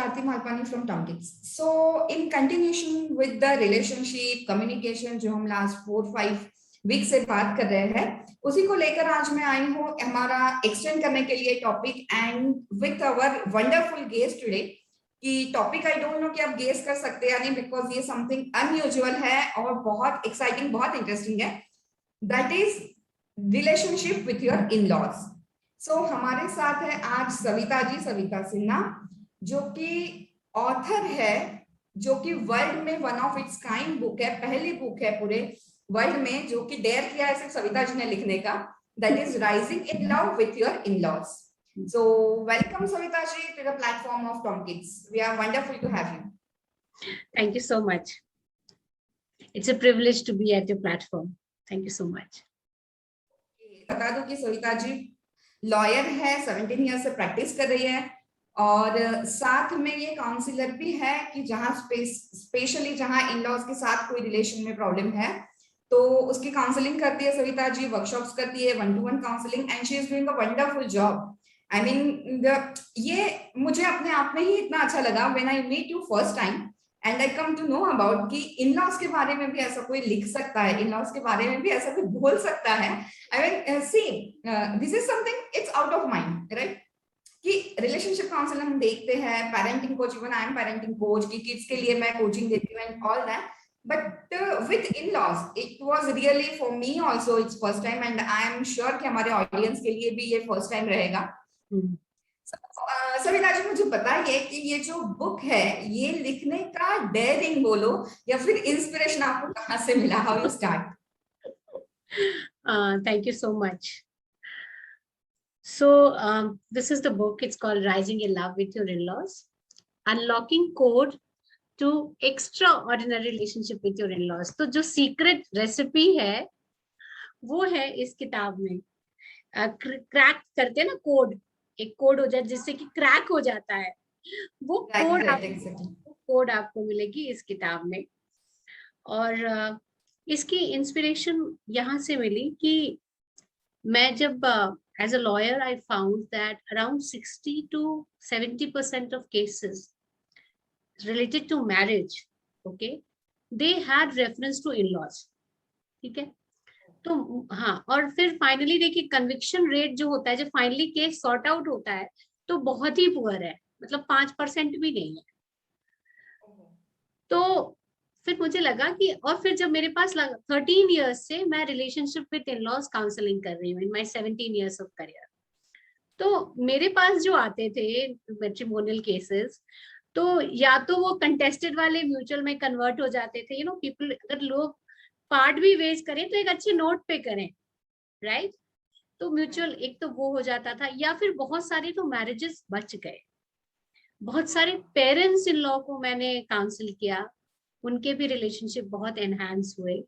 Aarti Malpani from Tomkins. So in continuation with the relationship communication जो हम last 4-5 week से बात कर रहे हैं, उसी को लेकर आज मैं आई हूँ हमारा एक्सटेंड करने के लिए topic and with our wonderful guest today. कि टॉपिक आई डोंट नो कि आप गेस कर सकते हैं या नहीं, बिकॉज ये समथिंग अनयूजुअल है और बहुत एक्साइटिंग, बहुत इंटरेस्टिंग है। That is relationship with your in laws. So हमारे साथ है आज सविता जी, सविता सिन्हा, जो कि ऑथर है, जो कि वर्ल्ड में one of its kind book है, पहली बुक है पूरे वर्ल्ड में जो कि डेयर किया है सिर्फ सविता जी ने लिखने का। That is rising in love with your in laws. So welcome Savita ji to the platform of Tomkins. We are wonderful to have you. Thank you so much. It's a privilege to be at your platform. Thank you so much. बता दूं कि Savita ji lawyer है, 17 year से practice कर रही है और साथ में ये काउंसलर भी है कि जहां स्पेशली जहां इन लॉज के साथ कोई रिलेशन में प्रॉब्लम है तो उसकी काउंसलिंग करती है सविता जी, वर्कशॉप्स करती है, 1-to-1 counselling, and she is doing a wonderful job. I mean, ये मुझे अपने आप में ही इतना अच्छा लगा when I meet you first time and I come to know about कि इन-लॉज के बारे में भी ऐसा कोई लिख सकता है, इन-लॉज के बारे में भी ऐसा कोई बोल सकता है। I mean, see, this is something it's out of mind, right? कि रिलेशनशिप काउंसलर हम देखते हैं, parenting coach, even I am parenting coach, कि किड्स के लिए मैं कोचिंग देती हूँ and all that, but with in-laws it was really for me also it's first time and I am sure कि हमारे ऑडियंस के लिए भी ये फर्स्ट टाइम रहेगा। सविता जी मुझे बताइए कि ये जो बुक है ये लिखने का डेयरिंग बोलो या फिर इंस्पिरेशन आपको कहाँ से मिला? How you start? Thank you so much. So this is the book. It's called Rising in Love with Your In-Laws, Unlocking Code to Extraordinary Relationship with Your In-Laws. तो जो सीक्रेट रेसिपी है वो है इस किताब में। क्रैक करते हैं ना, कोड, एक कोड हो जाए जिससे कि क्रैक हो जाता है, वो कोड आपको मिलेगी इस किताब में। और इसकी इंस्पिरेशन यहाँ से मिली कि मैं जब as a lawyer I found that around 60 to 70% of cases related to marriage, okay, they had reference to in-laws. ठीक है, तो हाँ, और फिर फाइनली देखिए कन्विक्शन रेट जो होता है, जब फाइनली केस सॉर्ट आउट होता है तो बहुत ही पुअर है, मतलब 5% भी नहीं है। तो फिर मुझे लगा कि, और फिर जब मेरे पास 13 इयर्स से मैं रिलेशनशिप विद इन-लॉज काउंसलिंग कर रही हूँ in my 17 years of career, तो मेरे पास जो आते थे मैट्रिमोनियल केसेस, तो या तो वो कंटेस्टेड वाले म्यूचुअल में कन्वर्ट हो जाते थे, पीपल, अगर लोग पार्ट भी वेज करें तो एक अच्छे नोट पे करें, राइट? तो म्यूचुअल एक तो वो हो जाता था, या फिर बहुत सारे तो मैरिजेस बच गए। बहुत सारे पेरेंट्स इन लॉ को मैंने काउंसिल किया, उनके भी रिलेशनशिप बहुत एनहांस हुए।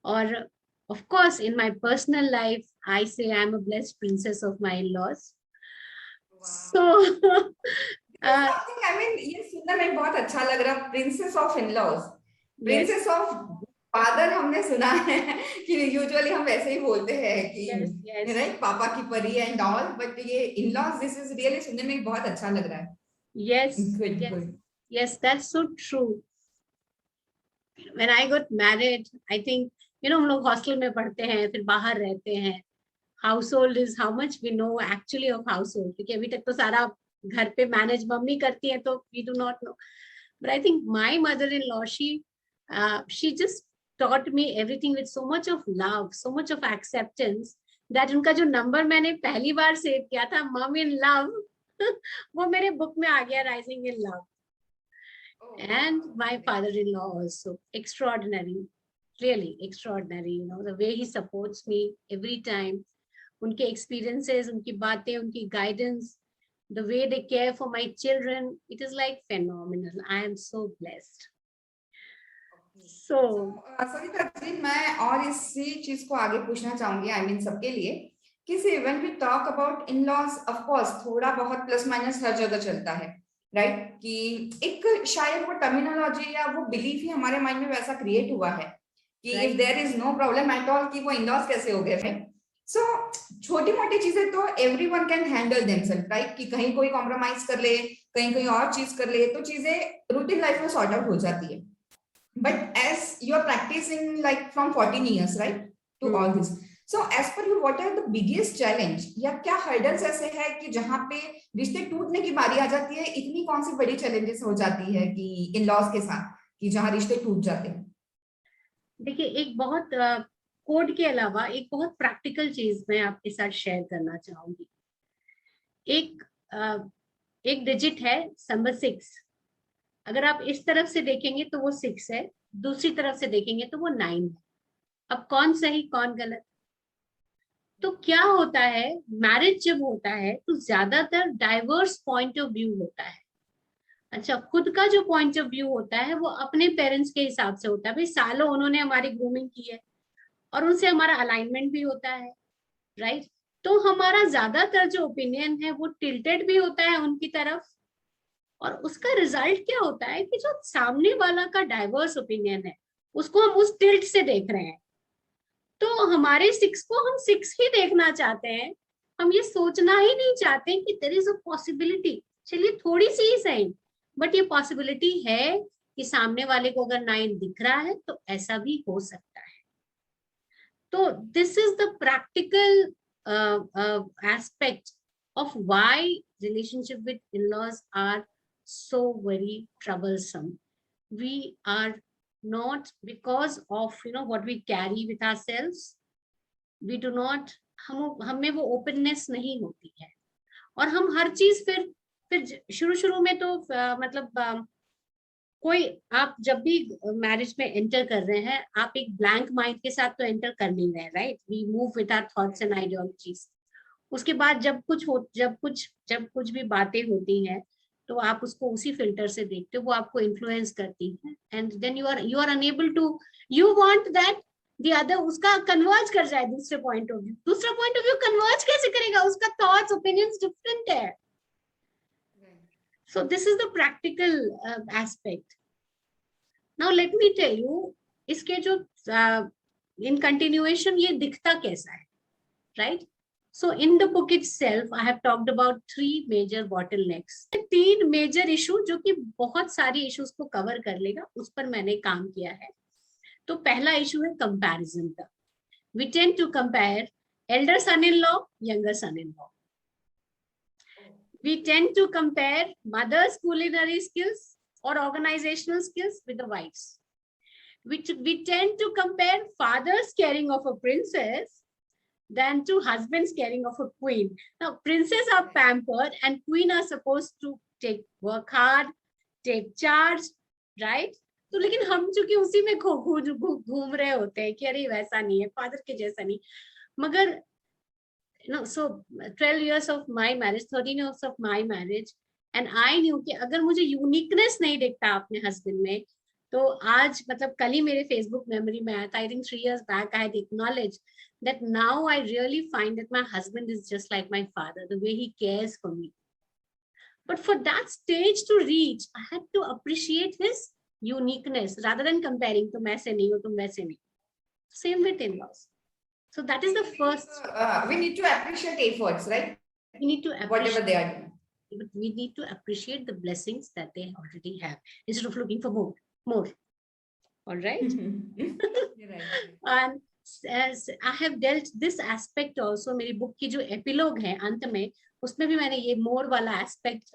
और of course in my personal life I say I am a blessed princess of my in laws. So I mean ये सुनने में बहुत अच्छा लग रहा, princess of in laws, princess of father हमने सुना है कि यूजुअली हम वैसे ही बोलते हैं कि राइट, पापा की परी एंड ऑल, बट ये इन-लॉज, दिस इज रियली सुनने में बहुत अच्छा लग रहा है। yes, that's so true. When I got married, I think, हम लोग हॉस्टल में पढ़ते हैं, फिर बाहर रहते हैं, household is how much we know actually of household, क्योंकि अभी तक तो सारा घर पे मैनेज मम्मी करती है, तो we do not know. But I think my mother in law, she just taught me everything with so much of love, so much of acceptance, that उनका जो नंबर मैंने पहली बार सेव किया था, मम इन लव, वो मेरे बुक में आ गया, rising in love. And my father-in-law also extraordinary, really extraordinary, the way he supports me every time, उनके experiences, उनकी बातें, उनकी guidance, the way they care for my children, it is like phenomenal. I am so blessed. So Savita ji, मैं और इसी चीज को आगे पूछना चाहूंगी, आई मीन सबके लिए, कि when we talk about in-laws, of course थोड़ा बहुत प्लस माइनस हर जगह चलता है, राइट? कि एक शायद वो टर्मिनोलॉजी या वो बिलीफ ही हमारे माइंड में वैसा क्रिएट हुआ है कि if there is no problem at all, कि वो इन-लॉज कैसे हो गए, राइट? सो छोटी मोटी चीजें तो everyone can handle themselves, right? कि कहीं कोई कॉम्प्रोमाइज कर ले, कहीं कहीं और चीज कर ले, तो चीजें रूटीन लाइफ में सॉर्ट आउट हो जाती है. But as you are practising like from 14 years, right, to all this, so as per you what are the biggest challenge, या क्या हर्डल्स ऐसे है कि जहां पे रिश्ते टूटने की बारी आ जाती है, इतनी कौन सी बड़ी चैलेंजेस हो जाती है कि इन लॉज के साथ, कि जहां रिश्ते टूट जाते हैं? देखिए, एक बहुत कोड के अलावा एक बहुत प्रैक्टिकल चीज मैं आपके साथ शेयर करना चाहूंगी. एक एक डिजिट है नंबर 6. अगर आप इस तरफ से देखेंगे तो वो 6 है, दूसरी तरफ से देखेंगे तो वो 9 है. अब कौन सही कौन गलत? तो क्या होता है, मैरिज जब होता है तो ज्यादातर डाइवर्स पॉइंट ऑफ व्यू होता है. अच्छा, खुद का जो पॉइंट ऑफ व्यू होता है वो अपने पेरेंट्स के हिसाब से होता है. भाई सालों उन्होंने हमारी ग्रूमिंग की है और उनसे हमारा अलाइनमेंट भी होता है, राइट. तो हमारा ज्यादातर जो ओपिनियन है वो टिल्टेड भी होता है उनकी तरफ, और उसका रिजल्ट क्या होता है कि जो सामने वाला का डाइवर्स ओपिनियन है उसको हम उस टिल्ट से देख रहे हैं. तो हमारे 6 को हम 6 ही देखना चाहते हैं. हम ये सोचना ही नहीं चाहते कि देयर इज अ पॉसिबिलिटी, चलिए थोड़ी सी ही सही, बट ये पॉसिबिलिटी है कि सामने वाले को अगर 9 दिख रहा है तो ऐसा भी हो सकता है. तो this is the practical aspect of why relationship with in-laws are so very troublesome. We are not, because of what we carry with ourselves, we do not, हम में वो ओपननेस नहीं होती है. और हम हर चीज फिर शुरू शुरू में तो मतलब कोई, आप जब भी मैरिज में एंटर कर रहे हैं आप एक ब्लैंक माइंड के साथ तो एंटर कर नहीं रहे, right. We move with our thoughts and ideologies. उसके बाद जब कुछ भी बातें होती हैं तो आप उसको उसी फिल्टर से देखते हो, वो आपको इन्फ्लुएंस करती है. And then you are unable to, you want that the other उसका कन्वर्ज कर जाए दूसरे पॉइंट ऑफ व्यू. दूसरा पॉइंट ऑफ व्यू कन्वर्ज कैसे करेगा? उसका थॉट्स ओपिनियंस डिफरेंट है. So this is the practical aspect. Now let me tell you, इसके जो in continuation ये दिखता कैसा है, right? So in the book itself, I have talked about 3 major bottlenecks. 3 major issue जो कि बहुत सारी issues को cover कर लेगा, उस पर मैंने काम किया है. तो पहला issue है comparison का. We tend to compare elder son-in-law, younger son-in-law. We tend to compare mother's culinary skills or organizational skills with the wives. We tend to compare father's caring of a princess than to husband's caring of a queen. Now, princes are pampered and queen are supposed to work hard, take charge, right? तो लेकिन हम चूंकि उसी में घूम रहे होते हैं कि अरे वैसा नहीं है, फादर के जैसा नहीं. मगर so 12 years of my marriage, 13 years of my marriage, and I knew कि अगर मुझे यूनिकनेस नहीं दिखता अपने हस्बैंड में, तो आज मतलब कल ही मेरे फेसबुक मेमोरी में आया था, I think 3 years back I had acknowledged that now I really find that my husband is just like my father, the way he cares for me. But for that stage to reach, I had to appreciate his uniqueness rather than comparing तुम ऐसे नहीं हो, तुम वैसे नहीं. Same with in-laws. So that is the first. We need to appreciate efforts, right? We need to appreciate whatever they are doing. But we need to appreciate the blessings that they already have instead of looking for more. All right. Right. And as I have dealt this aspect also, मेरी book की जो epilogue है अंत में, उसमें भी मैंने ये मोर वाला एस्पेक्ट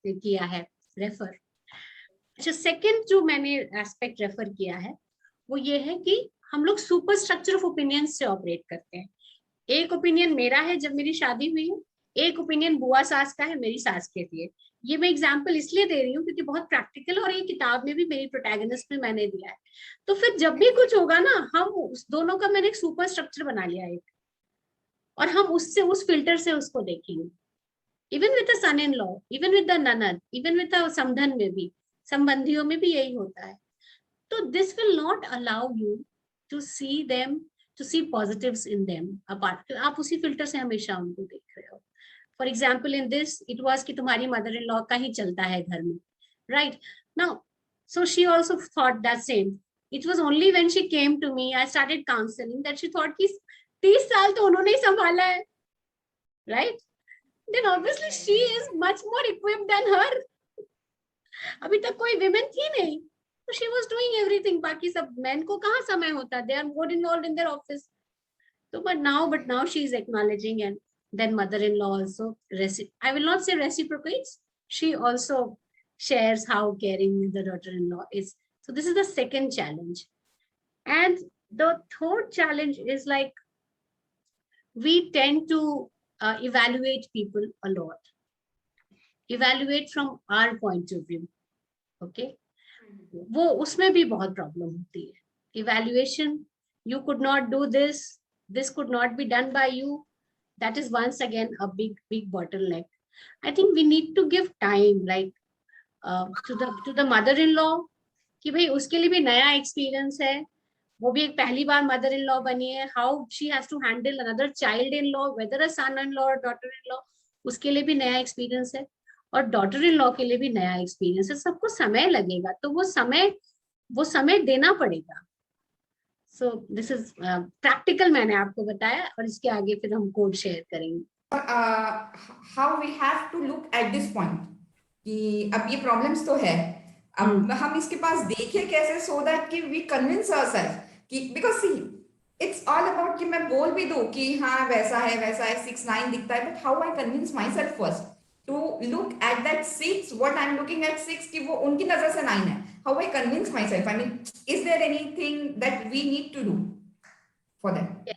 किया है रेफर. अच्छा, सेकंड जो मैंने एस्पेक्ट रेफर किया है वो ये है कि हम लोग सुपर स्ट्रक्चर ऑफ ओपिनियन से ऑपरेट करते हैं. एक ओपिनियन मेरा है जब मेरी शादी हुई है, एक ओपिनियन बुआ सास का है मेरी सास के लिए. ये मैं एग्जांपल इसलिए दे रही हूँ क्योंकि बहुत प्रैक्टिकल, और ये किताब में भी मेरी प्रोटैगनिस्ट में मैंने दिया है. तो फिर जब भी कुछ होगा ना, हम उस दोनों का मैंने एक सुपर स्ट्रक्चर बना लिया है, और हम उससे उस फिल्टर से उसको देखेंगे. Even with the son in law, even with the ननद, इवन विद द समधन में भी, संबंधियों में भी यही होता है. तो this will not allow you to see them, to see positives in them apart. आप उसी फिल्टर से हमेशा उनको देख रहे हो. For example, in this, it was कि तुम्हारी mother-in-law का ही चलता है घर में, right? Now, so she also thought that same. It was only when she came to me, I started counseling, that she thought कि 30 साल तो उन्होंने ही संभाला है, right? Then obviously she is much more equipped than her. अभी तक कोई women थी नहीं, तो शी वाज डूइंग एवरीथिंग. बाकी सब मेन को कहाँ समय होता, they are more involved in their office. तो but now she is acknowledging, and then mother-in-law also I will not say reciprocates, she also shares how caring the daughter-in-law is. So this is the second challenge. And the third challenge is like we tend to evaluate people a lot, evaluate from our point of view. Okay, वो उसमें भी बहुत problem होती है. Evaluation, you could not do this could not be done by you. That is once again a big bottleneck. I think we need to give time, like to the mother-in-law, कि भाई उसके लिए भी नया experience है, वो भी एक पहली बार मदर इन लॉ बनी है. How she has to handle another child in law, whether a son in law और डॉटर इन लॉ, उसके लिए भी नया एक्सपीरियंस है, और डॉटर इन लॉ के लिए भी नया एक्सपीरियंस है. सबको समय लगेगा, तो वो समय देना पड़ेगा. सो दिस इज प्रैक्टिकल, मैंने आपको बताया, और इसके आगे फिर हम कोड शेयर करेंगे. How we have to look at this point कि अब ये प्रॉब्लम्स तो है, अब हम इसके पास देखें कैसे, सो दैट कि वी कन्विंस आवरसेल्फ कि because see it's all about कि मैं बोल भी दूं कि हाँ वैसा है 6-9 दिखता है, but how I convince my self first to look at that 6, what I'm looking at 6 कि वो उनकी नजर से 9 है. How I convince myself? I mean, is there anything that we need to do for that?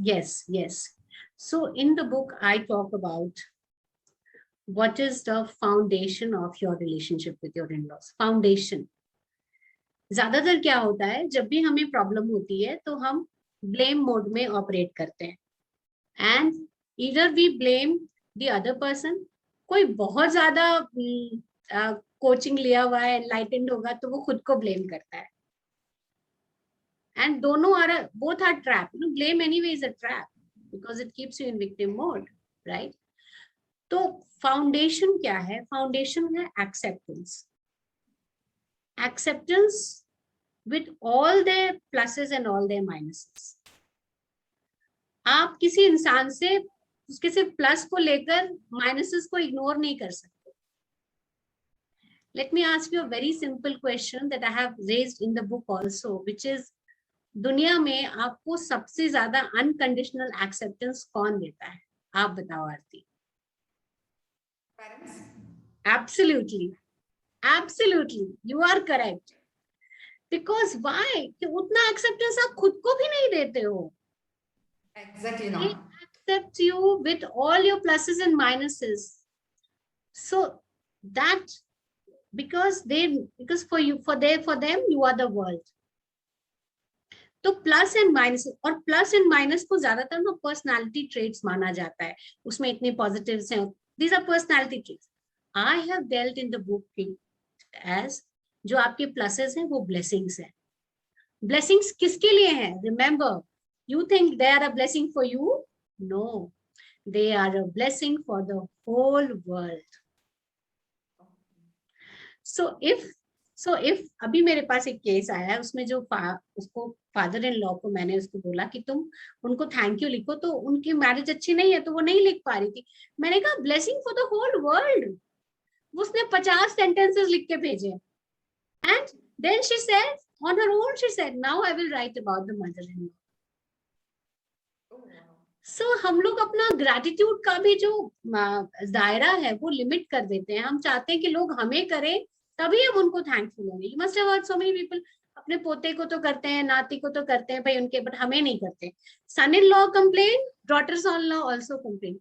Yes. So in the book, I talk about what is the foundation of your relationship with your in-laws. Foundation. ज्यादातर क्या होता है, जब भी हमें problem होती है तो हम ब्लेम मोड में ऑपरेट करते हैं, and either we blame the other person. कोई बहुत ज्यादा कोचिंग लिया हुआ है, एनलाइटेंड होगा, तो वो खुद को ब्लेम करता है. एंड दोनों both are trap. Blame anyway is a trap because it keeps you in victim mode, right? तो फाउंडेशन क्या है? फाउंडेशन है acceptance. Acceptance with all their pluses and all their minuses. आप किसी इंसान से उसके सिर्फ प्लस को लेकर माइनसेस को इग्नोर नहीं कर सकते. Let me ask you a very simple question that I have raised in the book also, which is, दुनिया में आपको सबसे ज्यादा अनकंडीशनल एक्सेप्टेंस कौन देता है? आप बताओ आरती. Parents? Absolutely, you are correct. Because why? कि उतना एक्सेप्टेंस आप खुद को भी नहीं देते हो. Exactly They not. accept you with all your pluses and minuses. So that because for them you are the world. तो प्लस एंड माइनस, और प्लस एंड माइनस को ज्यादातर ना पर्सनालिटी ट्रेट्स माना जाता है, उसमें इतने पॉजिटिव्स हैं. These are personality traits. I have dealt in the book as जो आपके प्लसेस हैं वो ब्लेसिंग्स हैं. ब्लेसिंग्स किसके लिए हैं? Remember, you think they are a blessing for you? No, they are a blessing for the whole world. So if अभी मेरे पास एक केस आया है, उसमें जो उसको फादर इन लॉ को मैंने उसको बोला कि तुम उनको थैंक यू लिखो, तो उनकी मैरिज अच्छी नहीं है तो वो नहीं लिख पा रही थी. मैंने कहा blessing for the whole world. उसने 50 सेंटेंसेस लिख के भेजे, and then she said on her own, she said, now I will write about the mother-in-law. So हम लोग अपना ग्रेटिट्यूड का भी जो दायरा है वो लिमिट कर देते हैं. हम चाहते हैं कि लोग हमें करें तभी हम उनको थैंकफुल होंगे. You must have heard so many people, अपने पोते को तो करते हैं, नाती को तो करते हैं भाई उनके, बट हमें नहीं करते. Son in law complain, daughters in law also complain.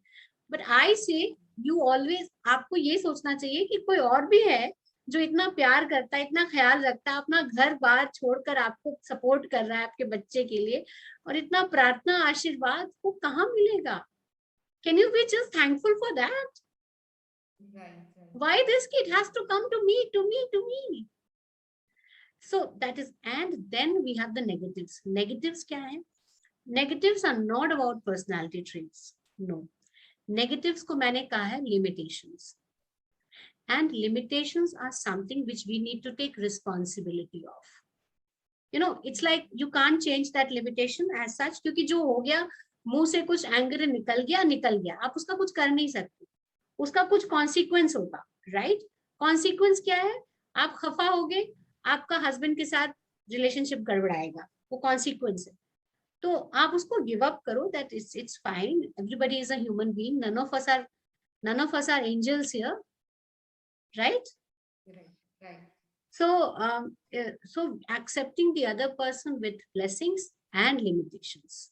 But I say you always, आपको ये सोचना चाहिए कि कोई और भी है जो इतना प्यार करता है, इतना ख्याल रखता है, अपना घर बार छोड़कर आपको सपोर्ट कर रहा है आपके बच्चे के लिए, और इतना प्रार्थना आशीर्वाद वो कहाँ मिलेगा? Can you be just thankful for that? Right. Why this kid has to come to me? So that is, and then we have the negatives. Negatives क्या है? Negatives are not about personality traits. No. Negatives को मैंने कहा है limitations. And limitations are something which we need to take responsibility of. You know, it's like you can't change that limitation as such, क्योंकि जो हो गया, मुंह से कुछ एंगर निकल गया, आप उसका कुछ कर नहीं सकते. उसका कुछ कॉन्सिक्वेंस होगा, राइट? कॉन्सिक्वेंस क्या है? आप खफा होगे, आपका हस्बैंड के साथ रिलेशनशिप गड़बड़ाएगा, वो कॉन्सिक्वेंस है। तो आप उसको गिव अप करो, that it's fine, everybody is a human being, none of us are angels here, right? Right. So accepting the other person with blessings and limitations,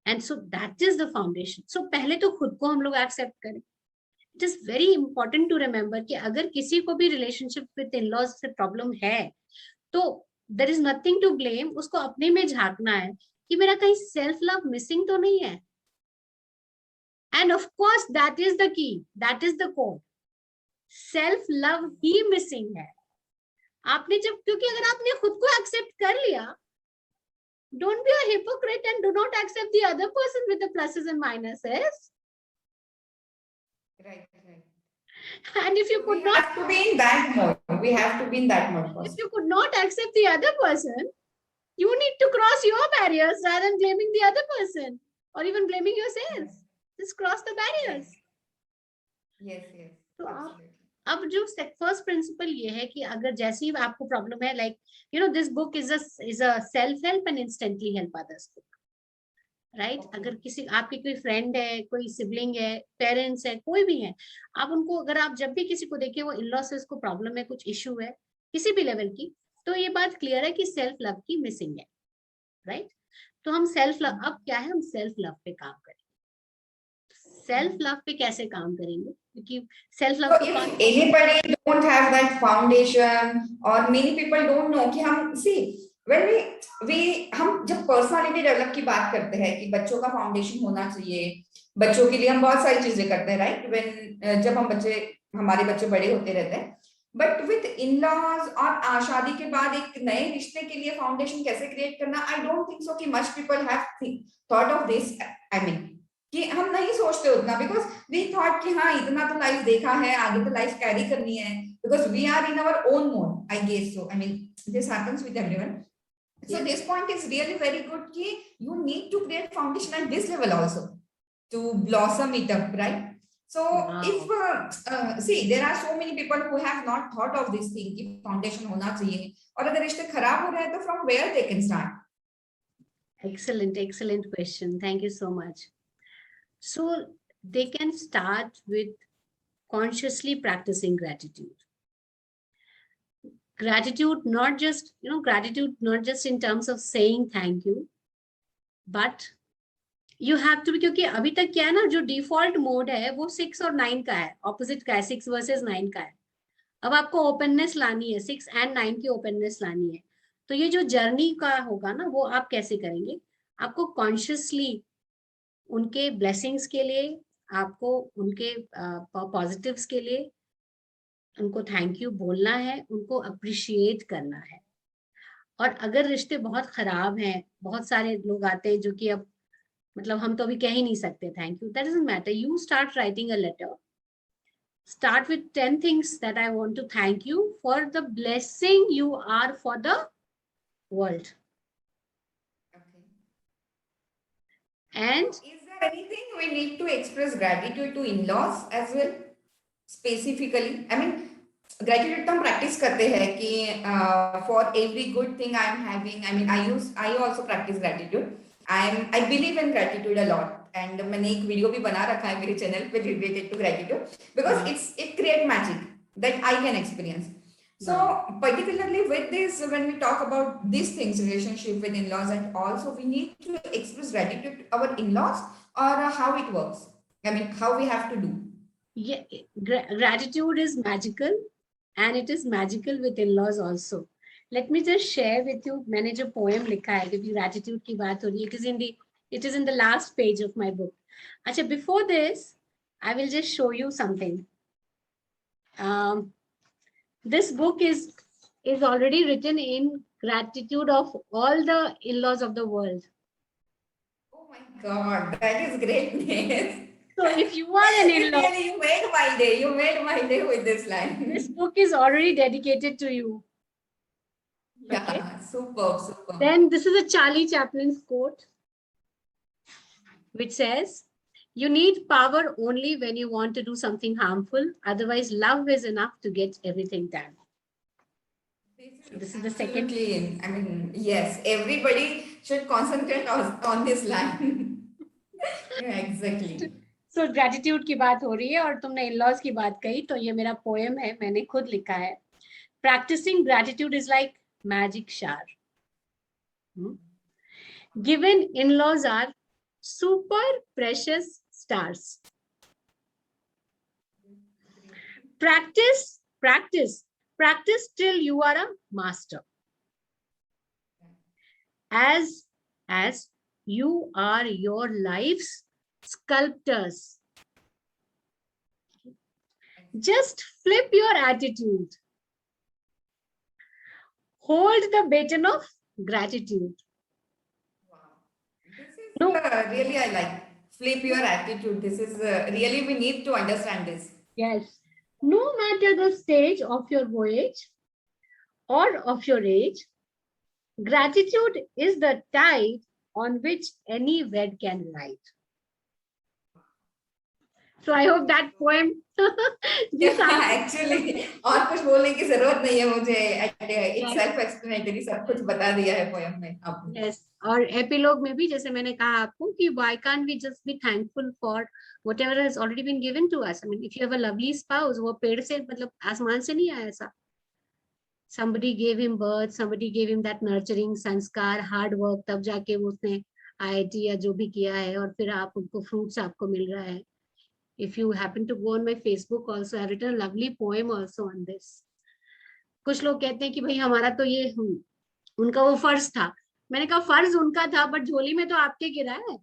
and so that is the foundation. So पहले तो खुद को हम लोग accept करें. It is very important to remember कि अगर किसी को भी रिलेशनशिप विद इन-लॉज से प्रॉब्लम है तो there is nothing to blame. उसको अपने में झांकना है कि मेरा कहीं सेल्फ लव मिसिंग तो नहीं है. End of course that is the key, that is the code. Self love he missing है. आपने जब, क्योंकि अगर आपने खुद को एक्सेप्ट कर लिया, don't be a hypocrite and do not accept the other person with the pluses and minuses. Right. And if you could not, have to be in that mode. We have to be in that mode first. if you could not accept the other person, you need to cross your barriers rather than blaming the other person or even blaming yourself. Just cross the barriers. Yes. तो अब जो first principle ये है कि अगर जैसे ही आपको problem है, like you know this book is a self help and instantly help others book, right? अगर किसी आपकी कोई फ्रेंड है, कोई सिबलिंग है, पेरेंट्स है, कोई भी है, आप उनको, अगर आप जब भी किसी को देखिए वो इन-लॉ से उसको प्रॉब्लम है, कुछ इश्यू है किसी भी लेवल की, तो ये बात क्लियर है कि सेल्फ लव की मिसिंग है, राइट? तो हम सेल्फ लव, अब क्या है, हम सेल्फ लव पे काम करें. सेल्फ लव पे कैसे काम करेंगे? क्योंकि self love so if anybody don't have that foundation or many people don't know कि हम see when we हम जब पर्सनालिटी डेवलप की बात करते हैं कि बच्चों का फाउंडेशन होना चाहिए, बच्चों के लिए हम बहुत सारी चीजें करते हैं, राइट? व्हेन जब हम हमारे बच्चे बड़े होते रहते हैं, बट विद इन-लॉज और शादी के बाद एक नए रिश्ते के लिए फाउंडेशन कैसे क्रिएट करना, आई डोंट थिंक सो कि much people have thought of this. I mean कि हम नहीं सोचते उतना, बिकॉज वी थॉट कि हाँ इतना तो लाइफ देखा है, आगे तो लाइफ कैरी करनी है, because we are in our own mode, I guess so. I mean this happens with everyone. So this point is really very good कि you need to create foundation at this level also to blossom it up, right? So if see there are so many people who have not thought of this thing कि foundation होना चाहिए, और अगर रिश्ते खराब हो रहे हैं तो from where they can start? Excellent question. Thank you so much. So they can start with consciously practicing gratitude. Gratitude not just, gratitude not just in terms of saying thank you, but you have to be, क्योंकि अभी तक क्या है ना, जो default mode है वो 6 और 9 का है, ऑपोजिट का है, 6 वर्सेस 9 का है. अब आपको ओपननेस लानी है, 6 and 9 की ओपननेस लानी है. तो ये जो जर्नी का होगा ना, वो आप कैसे करेंगे? आपको कॉन्शियसली उनके ब्लेसिंग्स के लिए, आपको उनके पॉजिटिव्स के लिए उनको थैंक यू बोलना है, उनको अप्रिशिएट करना है. और अगर रिश्ते बहुत खराब हैं, बहुत सारे लोग आते हैं जो कि अब मतलब हम तो अभी कह ही नहीं सकते thank you, that doesn't matter. You start writing a letter, start with 10 things that I want to thank you for the blessing you are for the world. Okay. And is there anything we need to express gratitude to in-laws as well specifically? I mean gratitude तो हम practice करते हैं कि for every good thing I am having. I mean I also practice gratitude. I believe in gratitude a lot. And मैंने एक video भी बना रखा है मेरे चैनल पे related to gratitude because it create magic that I can experience. So particularly with this, when we talk about these things, relationship with in-laws, and also we need to express gratitude to our in-laws, or how it works. I mean, how we have to do. Yeah, gratitude is magical, and it is magical with in-laws also. Let me just share with you. मैंने जो poem लिखा है, क्योंकि gratitude की बात हो रही है, it is in the last page of my book. अच्छा, before this, I will just show you something. This book is already written in gratitude of all the in-laws of the world. Oh my God, that is greatness. So if you are an in-law, really, you made my day. You made my day with this line. This book is already dedicated to you. Yeah, okay? Superb. Then this is a Charlie Chaplin's quote, which says, "You need power only when you want to do something harmful. Otherwise, love is enough to get everything done." This is the second. Absolutely. I mean, yes, everybody should concentrate on this line. Yeah, exactly. So gratitude की बात हो रही है और तुमने in-laws की बात कही, तो ये मेरा poem है, मैंने खुद लिखा है. Practicing gratitude is like magic shower. Given in-laws are super precious stars. Practice, practice, practice till you are a master. As you are your life's sculptors. Just flip your attitude. Hold the baton of gratitude. Wow. This is really, I like. Flip your attitude. This is really, we need to understand this. Yes. No matter the stage of your voyage or of your age, gratitude is the tide on which any wed can ride. So I hope that poem. Actually, और कुछ बोलने की जरूरत नहीं है मुझे. It's self-explanatory. सब कुछ बता दिया है poem में आपने. Yes. और एपिलॉग में भी जैसे मैंने कहा आपको कि why can't we just be thankful for whatever has already been given to us. I mean, if you have a lovely spouse, वो पेड़ से मतलब आसमान से नहीं आया ऐसा. Somebody gave him birth, somebody gave him that nurturing संस्कार, hard work, तब जाके उसने IIT या जो भी किया है और फिर आप उनको fruits आपको मिल रहा है. If you happen to go on my Facebook also, I have written a lovely poem also on this. कुछ लोग कहते हैं कि भाई हमारा तो ये उनका वो फर्ज था. मैंने कहा फर्ज उनका था बट झोली में तो आपके गिरा है.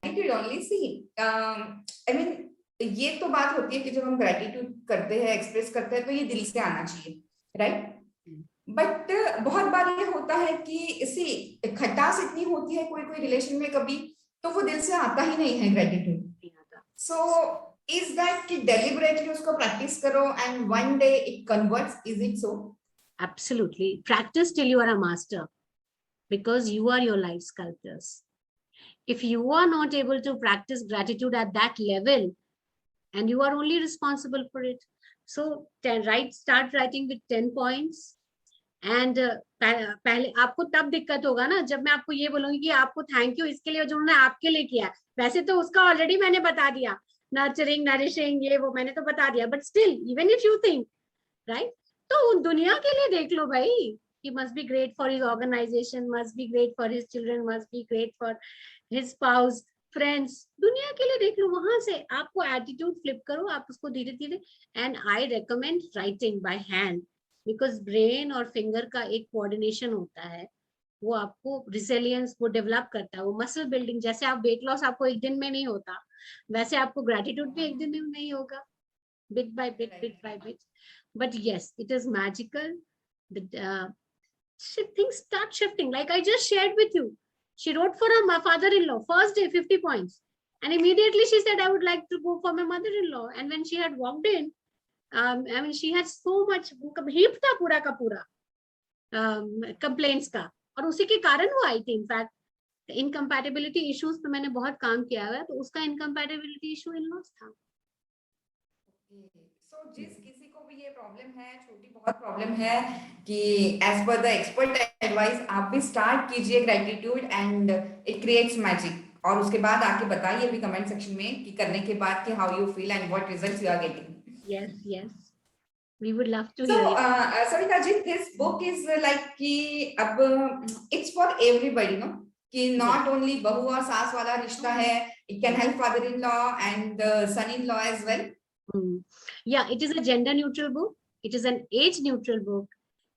Only see, I mean, ये तो बात होती है कि जब हम ग्रेटिट्यूड करते हैं, एक्सप्रेस करते हैं, तो ये दिल से आना चाहिए, राइट? बट बहुत बार ये होता है कि इसी खटास इतनी होती है कोई रिलेशन में कभी, तो वो दिल से आता ही नहीं है ग्रेटिट्यूड. So is that कि deliberately उसको practice करो and one day it converts? Is it so? Absolutely. Practice till you are a master, because you are your life sculptors. If you are not able to practice gratitude at that level, and you are only responsible for it, so start writing with 10 points. And पहले आपको तब दिक्कत होगा ना जब मैं आपको ये बोलूंगी कि आपको थैंक यू इसके लिए जो उन्होंने आपके लिए किया. वैसे तो उसका ऑलरेडी मैंने बता दिया, नर्चरिंग, नरिशिंग, ये वो मैंने तो बता दिया. But still even if you think, right, तो दुनिया के लिए देख लो भाई. He must be great for his organization, must be great for his children, must be great for his spouse, friends. दुनिया के लिए देख लो. वहां से आपको एटीट्यूड फ्लिप करो, आप उसको धीरे धीरे. And I recommend writing by hand, because brain और फिंगर का एक कोऑर्डिनेशन होता है, वो आपको रिसिलियंस वो डेवलप करता है, वो मसल बिल्डिंग. जैसे आप वेट लॉस आपको एक दिन में नहीं होता, वैसे आपको ग्रेटिट्यूड भी एक दिन में नहीं होगा, bit by bit. But yes, it is magical. Things start shifting. Like I just shared with you, she wrote for her father-in-law first day 50 points, and immediately she said I would like to go for my mother-in-law. And when she had walked in, I mean, she had so much heap था पूरा का पूरा complaints का, और उसी के कारण वो आई थी. इनफैक्ट इनकम्पैटिबिलिटी इश्यूज पे मैंने बहुत काम किया हुआ है, तो उसका इनकम्पैटिबिलिटी इशू इन-लॉज था. So जिस किसी को भी ये प्रॉब्लम है, छोटी बहुत प्रॉब्लम है, कि as per the expert advice आप भी स्टार्ट कीजिए gratitude and it creates magic. और उसके बाद आके बताइए भी कमेंट सेक्शन में कि करने के बाद कि how you feel and what results you are getting. Yes, we would love to So, hear it. Savita ji, this book is like कि अब it's for everybody, no? कि not only बहू और सास वाला रिश्ता है, it can help father-in-law and son-in-law as well. Yeah, it is a gender neutral book, it is an age neutral book,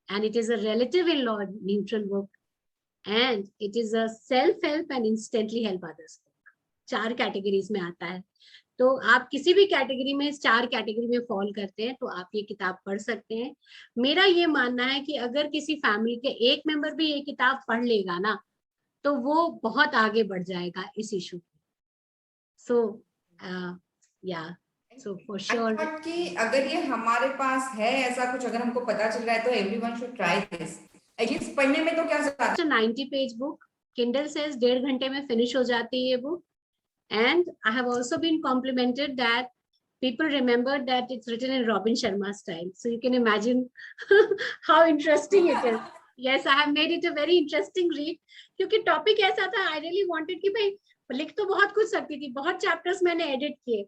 and it is a relative in-law neutral book, and it is a self-help and instantly help others book. 4 categories में आता है, तो आप किसी भी category में, इस 4 category में फॉल करते हैं तो आप ये किताब पढ़ सकते हैं. मेरा ये मानना है कि अगर किसी फैमिली के एक मेंबर भी ये किताब पढ़ लेगा ना, तो वो बहुत आगे बढ़ जाएगा इस इशू पे. सो या so for sure90 page book, Kindle says 1.5 घंटे में फिनिश हो जाती है ये book. And I have also been complimented that people remember that it's written in Robin Sharma style. So you can imagine how interesting it is. Yes, I have made it a very interesting read. क्योंकि topic ऐसा था, I really wanted कि भाई लिख तो बहुत कुछ सकती थी, बहुत चैप्टर्स मैंने एडिट किए,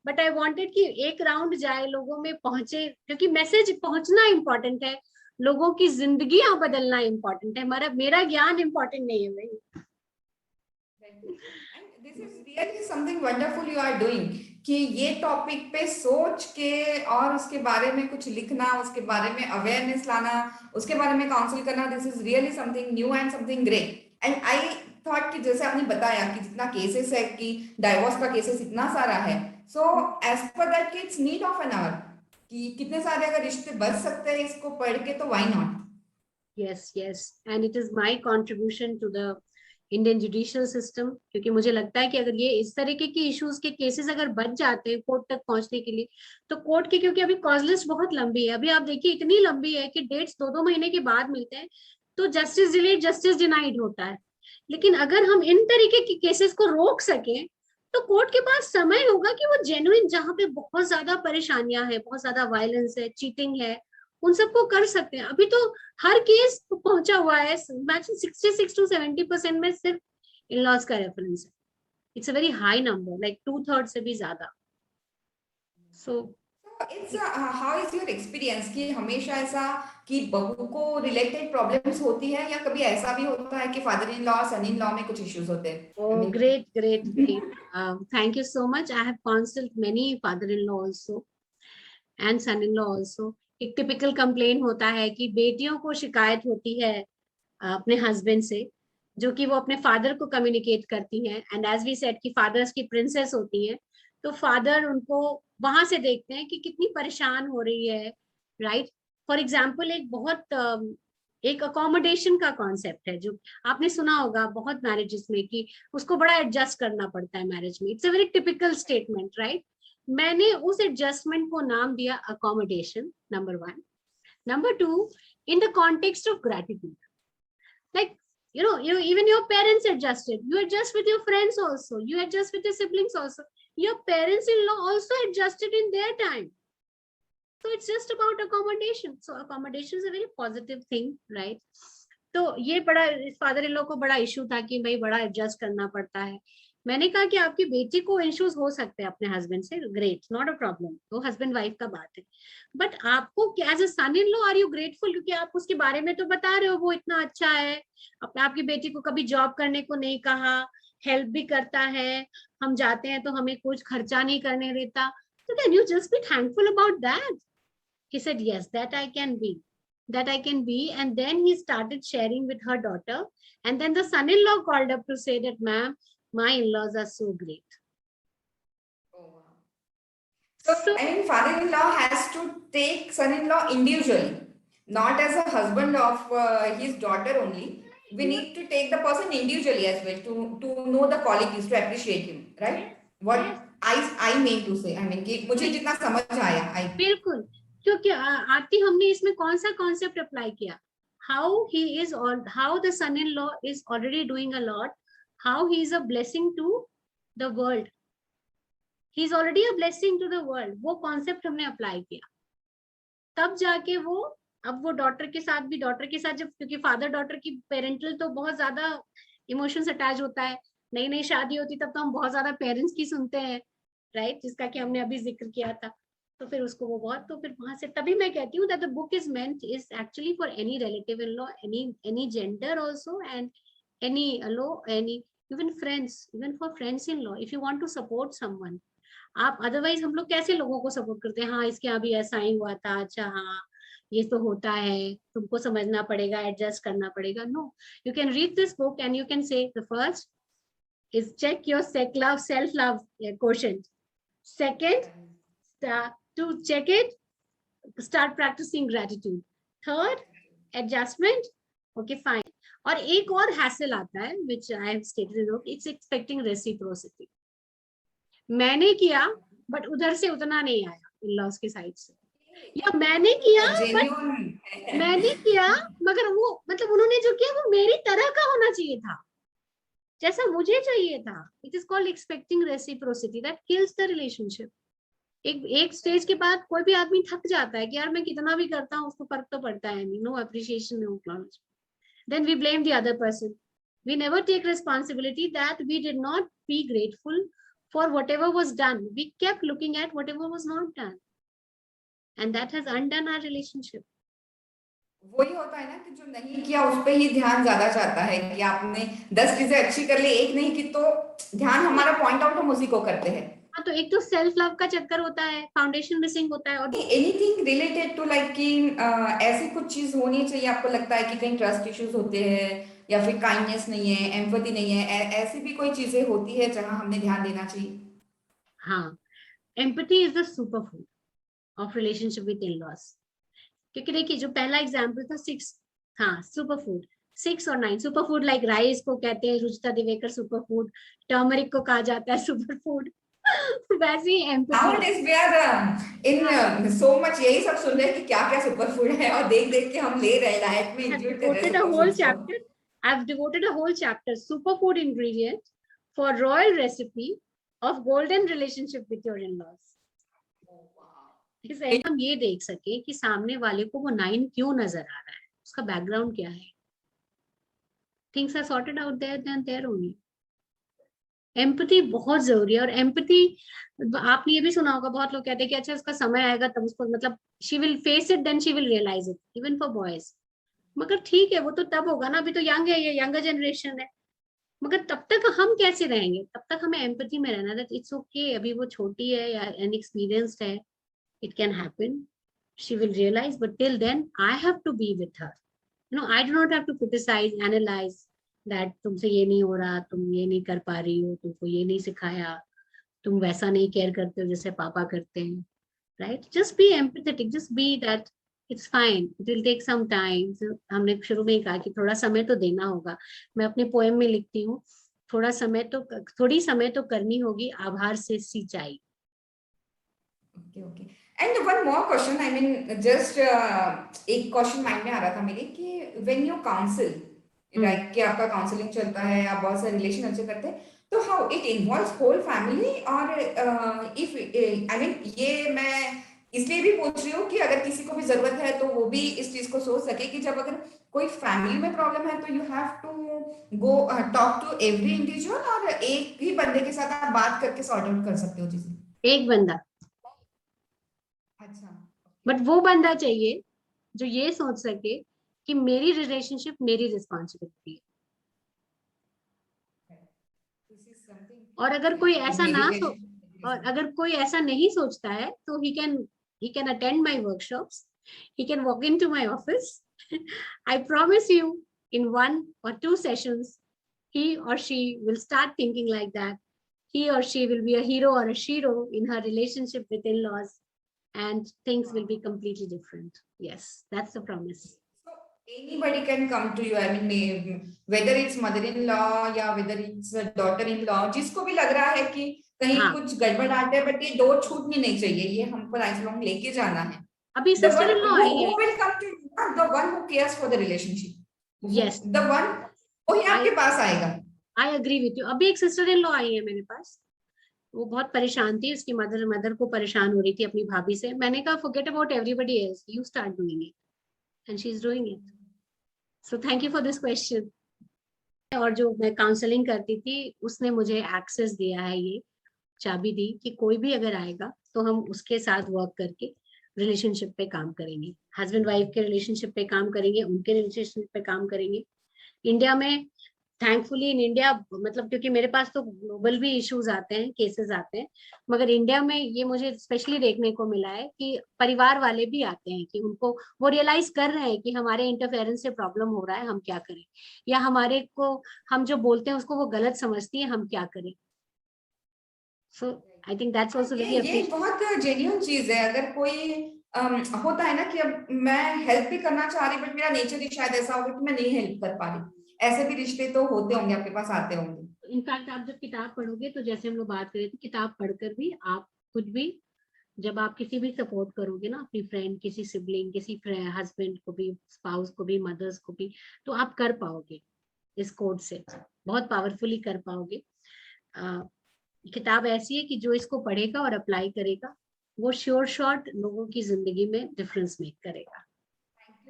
बट आई वांटेड कि एक राउंड जाए, लोगों में पहुंचे, क्योंकि मैसेज पहुंचना इम्पोर्टेंट है, लोगों की जिंदगियां बदलना इम्पोर्टेंट है, हमारा मेरा ज्ञान इम्पोर्टेंट नहीं है भाई. And this is really something wonderful you are doing कि ये टॉपिक पे सोच के और उसके बारे में कुछ लिखना, उसके बारे में अवेयरनेस लाना, उसके बारे में काउंसिल करना, this is really something new and something great. And I thought कि जैसे आपने बताया कि जितना केसेस है, कि डाइवोर्स का केसेस इतना सारा है, सो एज पर दैट कि it's need of an hour, कि कितने सारे अगर रिश्ते बच सकते हैं इसको पढ़ के, तो why not. Yes yes, and it is my contribution to the Indian judicial system, क्योंकि मुझे लगता है कि अगर ये इस तरीके की इश्यूज के केसेस अगर बच जाते हैं कोर्ट तक पहुंचने के लिए, तो कोर्ट की, क्योंकि अभी कॉज लिस्ट बहुत लंबी है, अभी आप देखिए इतनी लंबी है कि डेट्स 2-2 महीने के बाद मिलते हैं, तो जस्टिस डिलेड जस्टिस डिनाइड होता है. लेकिन अगर हम इन तरीके के केसेस को रोक सकें, तो कोर्ट के पास समय होगा कि वो जेन्युइन, जहां पे बहुत ज्यादा परेशानियां हैं, बहुत ज्यादा वायलेंस है, चीटिंग है, उन सबको कर सकते हैं. अभी तो हर केस पहुंचा हुआ है, 66 to 70% में सिर्फ इन लॉज का रेफरेंस है. It's a very high number, like 2/3 से भी ज्यादा. So it's how is your experience कि हमेशा ऐसा कि बहू को रिलेटेड प्रॉब्लम्स होती है, या कभी ऐसा भी होता है कि father in law son in law में कुछ इश्यूज होते हैं? oh great thank you so much. I have counseled many father-in-law also and son-in-law also. एक टिपिकल कंप्लेन होता है कि बेटियों को शिकायत होती है अपने हस्बैंड से, जो कि वो अपने फादर को कम्युनिकेट करती हैं, एंड एज वी सेड कि फादर्स की प्रिंसेस होती हैं, तो फादर उनको वहां से देखते हैं कि कितनी परेशान हो रही है, राइट. फॉर एग्जाम्पल एक बहुत एक अकोमोडेशन का कॉन्सेप्ट है, जो आपने सुना होगा बहुत मैरिजेस में, कि उसको बड़ा एडजस्ट करना पड़ता है मैरिज में. It's a very typical statement, right. मैंने उस एडजस्टमेंट को नाम दिया accommodation, number 1. Number 2, in the context of gratitude, like even your parents adjusted, you adjust with your friends also, you adjust with your siblings also, your parents-in-law also adjusted in their time. So it's just about accommodation. So accommodation is a very positive thing, right? तो ये बड़ा father in law को बड़ा issue था कि भाई बड़ा adjust करना पड़ता है. मैंने कहा कि आपकी बेटी को इश्यूज हो सकते हैं अपने हस्बैंड से, ग्रेट, नॉट अ प्रॉब्लम, वो हस्बैंड वाइफ का बात है. बट आपको as a son in law are you grateful, क्योंकि आप उसके बारे में तो बता रहे हो वो इतना अच्छा है, आपकी बेटी को कभी जॉब करने को नहीं कहा, हेल्प भी करता है, हम जाते हैं तो हमें कुछ खर्चा नहीं करने देता, तो can you just be thankful about that? He said, yes, that I can be. And then he started sharing with her daughter. And then the son-in-law called up to say that, ma'am, my in-laws are so great. Oh, wow. So, I mean, father-in-law has to take son-in-law individually, not as a husband of his daughter only. We need to take the person individually as well to know the qualities, to appreciate him, right? What I mean to say, I mean कि मुझे जितना समझ आया, बिल्कुल, क्योंकि आरती हमने इसमें कौन सा कॉन्सेप्ट अप्लाई किया, how the son-in-law is already doing a lot, how he is a blessing to the world, he is already a blessing to the world, वो कॉन्सेप्ट हमने अप्लाई किया. तब जाके वो, अब वो डॉटर के साथ जब, क्योंकि फादर डॉटर की पेरेंटल तो बहुत ज्यादा इमोशंस अटैच होता है, नई नई शादी होती तब तो हम बहुत ज्यादा पेरेंट्स की सुनते हैं, राइट, जिसका कि हमने अभी जिक्र किया था. तो फिर उसको वो बहुत, तो फिर वहां से, तभी मैं कहती हूँ that the book is meant is actually for any relative in law, any gender also, and any law, any even for friends in law, if you want to support someone. आप अदरवाइज हम लोग कैसे लोगों को support करते हैं, हाँ इसके यहाँ भी ऐसा ही हुआ था, अच्छा हाँ ये तो होता है, तुमको समझना पड़ेगा, एडजस्ट करना पड़ेगा. No, you can read this book and you can say the first is check your self-love quotient. Second, to check it, start practicing gratitude. Third, adjustment. Okay, fine. और एक और hassle आता है, which I have stated in the book, it's expecting reciprocity. मैंने किया, but उधर से उतना नहीं आया in-laws की साइड से, या मैंने किया मगर वो, मतलब उन्होंने जो किया वो मेरी तरह का होना चाहिए था, जैसा मुझे चाहिए था. It is called expecting reciprocity, that kills the relationship. एक स्टेज के बाद कोई भी आदमी थक जाता है कि यार मैं कितना भी करता हूँ उसको फर्क तो पड़ता है नहीं, no appreciation, no acknowledgement, then we blame the other person. We never take responsibility that we did not be grateful for whatever was done. We kept looking at whatever was not done, and that has undone our relationship. वही होता है ना कि जो नहीं किया उस पे ही ध्यान ज्यादा जाता है कि आपने 10 चीजें अच्छी कर ली, एक नहीं की तो ध्यान हमारा पॉइंट आउट हम उसी को करते हैं. हाँ, तो एक तो सेल्फ लव का चक्कर होता है, फाउंडेशन मिसिंग होता है, और एनीथिंग रिलेटेड टू लाइक कि ऐसी कुछ चीज होनी चाहिए आपको लगता है कि कहीं ट्रस्ट इश्यूज होते हैं या फिर काइंडनेस नहीं है, एम्पैथी नहीं है, ऐसी भी कोई चीजें होती है जहां हमने ध्यान देना चाहिए? हाँ, empathy is the super food of relationship with in-laws. क्योंकि देखिए जो पहला एग्जाम्पल था 6, हाँ सुपर फूड, 6 और 9 सुपर फूड, लाइक राइस को कहते हैं Ruchita Diwekar super food, turmeric को कहा जाता है सुपर फूड. वैसे ही empathy. Nowadays we are in so much यही सब सुन रहे हैं कि क्या क्या सुपर फूड है और देख देख के हम ले रहे हैं, डाइट में इंक्लूड कर रहे हैं devoted a super whole foods को. chapter. I've devoted a whole chapter, superfood ingredient for royal recipe of golden relationship with your in-laws. इसे हम ये देख सके कि सामने वाले को वो 9 क्यों नजर आ रहा है, उसका बैकग्राउंड क्या है. Things are sorted out there than there only. Empathy बहुत जरूरी है. और एम्पैथी आपने ये भी सुना होगा, बहुत लोग कहते हैं कि अच्छा उसका समय आएगा तब उसको, मतलब she will face it then she will realise it, even for boys. मगर ठीक है, वो तो तब होगा ना, अभी तो यंग है, ये यंगर जनरेशन है. मगर तब तक हम कैसे रहेंगे, तब तक हमें एम्पैथी में रहना, दैट इट्स ओके, अभी वो छोटी है या इनएक्सपीरियंस्ड है, it can happen, she will realise, but till then I have to be with her. You know, I do not have to criticise, analyse that तुमसे ये नहीं हो रहा, तुम ये नहीं कर पा रही हो, तुमको ये नहीं सिखाया, तुम वैसा नहीं केयर करते हो जैसे पापा करते हैं, right? Just be empathetic, just be that it's fine, it will take some time. हमने शुरू में ही कहा कि थोड़ा समय तो देना होगा. मैं अपने पोएम में लिखती हूँ, थोड़ी समय तो करनी होगी आभार से सिंचाई. Okay okay. And one more question, I mean just एक क्वेश्चन माइंड में आ रहा था मेरे कि व्हेन यू काउंसिल, राइट, कि आपका काउंसलिंग चलता है, आप बहुत सारे रिलेशन अच्छे करते हैं, तो how it involves whole family, और इफ आई मीन ये मैं इसलिए भी पूछ रही हूँ कि अगर किसी को भी जरूरत है तो वो भी इस चीज को सोच सके कि जब अगर कोई फैमिली में प्रॉब्लम है तो you have to go talk to every individual, और एक ही बंदे के साथ आप बात करके सॉर्ट आउट कर सकते हो चीजें? एक बंदा, अच्छा. बट वो बंदा चाहिए जो ये सोच सके कि मेरी रिलेशनशिप मेरी रिस्पॉन्सिबिलिटी है. This is something और अगर कोई ऐसा ना very सो very और अगर कोई ऐसा नहीं सोचता है तो he can attend my workshops, he can walk into my office. I promise you, in 1 or 2 sessions he or she will start thinking like that. He or she will be a hero or a shero in her relationship with in-laws, and things will be completely different. Yes, that's the promise. So anybody can come to you, I mean whether it's mother-in-law या whether it's a daughter-in-law, जिसको भी लग रहा है कि कहीं हाँ, कुछ गड़बड़ाहट है, बट ये दो छूटनी नहीं चाहिए, ये हमको लाइफ लॉन्ग लेके जाना है. अभी The sister one in law I who है. will come to you, not the one who cares for the relationship. Yes, The one वही आपके पास आएगा. I agree with you. अभी एक सिस्टर इन लॉ आई है मेरे पास, वो बहुत परेशान थी, उसकी मदर को परेशान हो रही थी अपनी भाभी से. मैंने कहा forget about everybody else, you start doing it, and she is doing it. So thank you for this question. और जो मैं काउंसलिंग करती थी उसने मुझे एक्सेस दिया है, ये चाबी दी कि कोई भी अगर आएगा तो हम उसके साथ वर्क करके रिलेशनशिप पे काम करेंगे, हस्बैंड वाइफ के रिलेशनशिप पे काम करेंगे, उनके रिलेशनशिप पे काम करेंगे. इंडिया में थैंकफुली, इन इंडिया, मतलब क्योंकि मेरे पास तो ग्लोबल भी इश्यूज आते हैं, केसेस आते हैं, मगर इंडिया में ये मुझे स्पेशली देखने को मिला है कि परिवार वाले भी आते हैं कि उनको वो रियलाइज कर रहे हैं कि हमारे इंटरफेरेंस से प्रॉब्लम हो रहा है, हम क्या करें, या हमारे को हम जो बोलते हैं उसको वो गलत समझती है, हम क्या करें. So I think that's also very ये बहुत जेन्युइन चीज है. अगर कोई होता है ना कि अब मैं हेल्प भी करना चाह रही, बट मेरा नेचर ही शायद ऐसा होगा कि मैं नहीं हेल्प कर पा रही, ऐसे भी रिश्ते तो होते होंगे, आपके पास आते होंगे. इनफैक्ट आप जब किताब पढ़ोगे तो जैसे हम लोग बात कर रहे थे, किताब पढ़कर भी आप खुद भी, जब आप किसी भी सपोर्ट करोगे ना, अपनी फ्रेंड, किसी सिबलिंग, किसी हस्बैंड को भी, स्पाउस को भी, मदर्स को भी, तो आप कर पाओगे इस कोड से, बहुत पावरफुली कर पाओगे. किताब ऐसी है कि जो इसको पढ़ेगा और अप्लाई करेगा वो श्योर शॉट लोगों की जिंदगी में डिफरेंस मेक करेगा।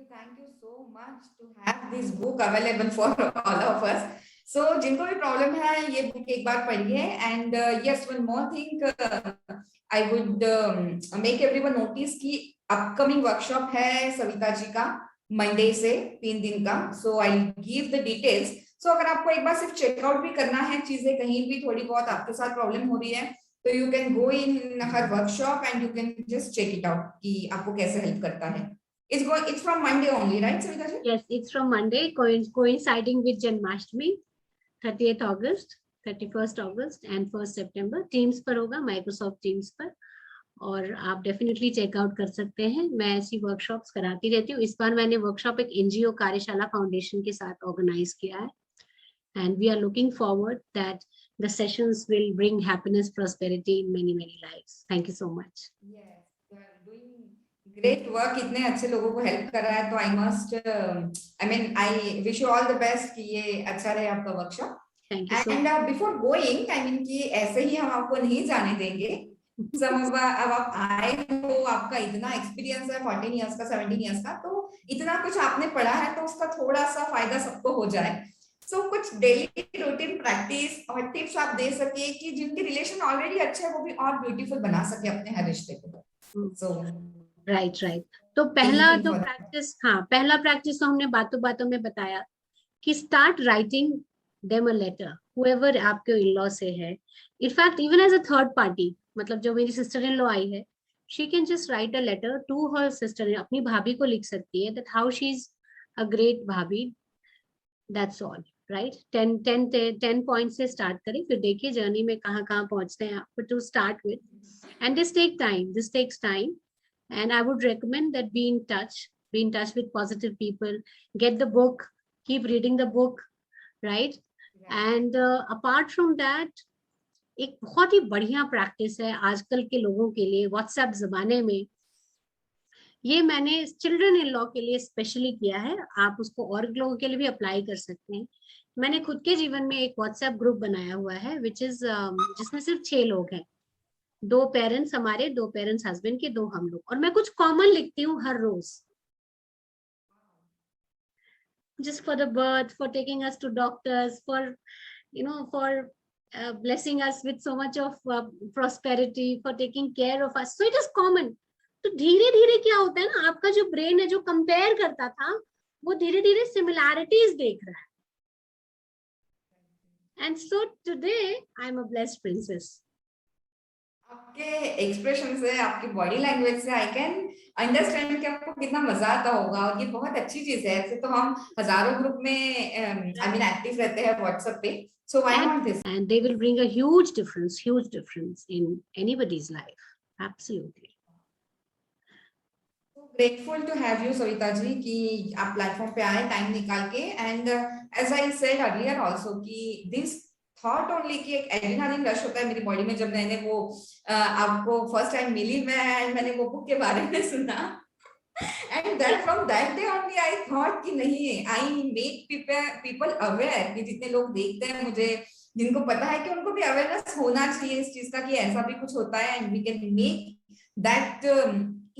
Thank you so much to have this book available for all of us. So जिनको भी प्रॉब्लम है ये बुक एक बार पढ़िए. And yes, one more thing, I would make everyone notice कि upcoming workshop है सविता जी का मंडे से 3 दिन का. So I'll give the details. So अगर आपको एक बार सिर्फ चेकआउट भी करना है, चीजें कहीं भी थोड़ी बहुत आपके साथ प्रॉब्लम हो रही है, तो you can go in her workshop and you can just check it out कि आपको कैसे हेल्प करता है. It's from Monday only, right, Savita ji? Yes, it's from Monday, coinciding with Janmashtami, 30th August, 31st August and 1st September. Teams पर होगा, Microsoft Teams पर, और आप डेफिनेटली चेकआउट कर सकते हैं. मैं ऐसी वर्कशॉप्स कराती रहती हूँ. इस बार मैंने वर्कशॉप एक एनजीओ कार्यशाला फाउंडेशन के साथ ऑर्गेनाइज किया है. And we are looking forward that the sessions will bring happiness, prosperity in many, many lives. Thank you so much. Yes, you are doing great work. इतने अच्छे लोगों को हेल्प कर रहा है, तो I must, I mean, I wish you all the best कि ये अच्छा रहे आपका workshop. Thank you so And much. before going, I mean कि ऐसे ही हम आपको नहीं जाने देंगे. अब आप आए हो, आपका इतना एक्सपीरियंस है 14 इयर्स का, 17 इयर्स का, तो इतना कुछ आपने पढ़ा है, तो उसका थोड़ा सा फायदा सबको हो जाए. So कुछ डेली रूटीन प्रैक्टिस और टिप्स आप दे सके कि जिनके रिलेशन ऑलरेडी अच्छे हैं वो भी और ब्यूटीफुल बना सके अपने हर रिश्ते को. So right. तो पहला जो प्रैक्टिस, हाँ, पहला प्रैक्टिस तो हमने बातों बातों में बताया कि start writing them a letter, however आपके इन-लॉ से है. In fact even as a third party, मतलब जो मेरी सिस्टर इन लॉ आई है, she can just write a letter to her sister, अपनी भाभी को लिख सकती है that how she is a great भाभी. That's all, right. 10 पॉइंट से स्टार्ट करें, फिर देखिए जर्नी में कहाँ कहाँ पहुंचते हैं आप. To start with, and this takes time. And I would recommend that be in touch with positive people, get the book, keep reading the book, right? And apart from that, एक बहुत ही बढ़िया practice है आजकल के लोगों के लिए WhatsApp जमाने में. ये मैंने चिल्ड्रन इन लॉ के लिए स्पेशली किया है, आप उसको और लोगों के लिए भी अप्लाई कर सकते हैं. मैंने खुद के जीवन में एक व्हाट्सएप ग्रुप बनाया हुआ है विच इज जिसमें सिर्फ 6 लोग हैं. 2 पेरेंट्स हमारे, 2 पेरेंट्स हस्बैंड के, 2 हम लोग, और मैं कुछ कॉमन लिखती हूँ हर रोज. Just for the birth, for taking us to doctors, for for blessing us with so much of prosperity, for taking care of us. So it is common. तो धीरे धीरे क्या होता है ना, आपका जो ब्रेन है जो कंपेयर करता था वो धीरे धीरे सिमिलैरिटीज देख रहा है. And so today I am a blessed princess. आपके एक्सप्रेशन से, आपकी बॉडी लैंग्वेज से आई कैन अंडरस्टैंड कि आपको कितना मजा आता होगा, और ये बहुत अच्छी चीज है. ऐसे तो हम हजारों ग्रुप में आई मीन एक्टिव रहते हैं व्हाट्सएप पे. So why not this? And they will bring a huge difference in anybody's life. Absolutely. So grateful to have you, Savita ji, कि आप प्लेटफॉर्म पे आए टाइम निकाल के. And as I said earlier also कि this thought only कि एक adrenaline rush होता है मेरी बॉडी में जब मैंने वो आपको फर्स्ट टाइम मिली, मैंने वो बुक के बारे में सुना. And that from that day only I thought कि नहीं, आई मेक पीपल अवेयर कि जितने लोग देखते हैं मुझे, जिनको पता है कि उनको भी अवेयरनेस होना चाहिए इस चीज का कि ऐसा भी कुछ होता है. And we can make that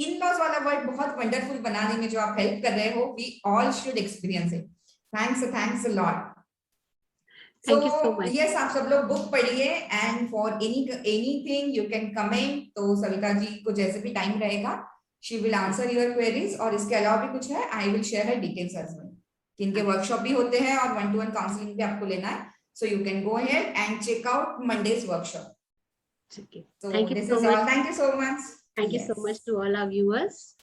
in laws वाला वर्ड बहुत वंडरफुल बनाने में जो आप हेल्प कर रहे हो. We all should experience it. Thanks a lot. Thank you so much. Yes, आप सब लोग बुक पढ़िए, and for anything you can comment. तो सविता जी को जैसे भी टाइम रहेगा she will answer your queries. और इसके अलावा भी कुछ है, I will share her details as well. इनके वर्कशॉप भी होते हैं और 1-to-1 काउंसलिंग भी आपको लेना है. So you can go ahead and check out Monday's workshop. Thank you so much. Thank you so much. Thank you so much to all our viewers.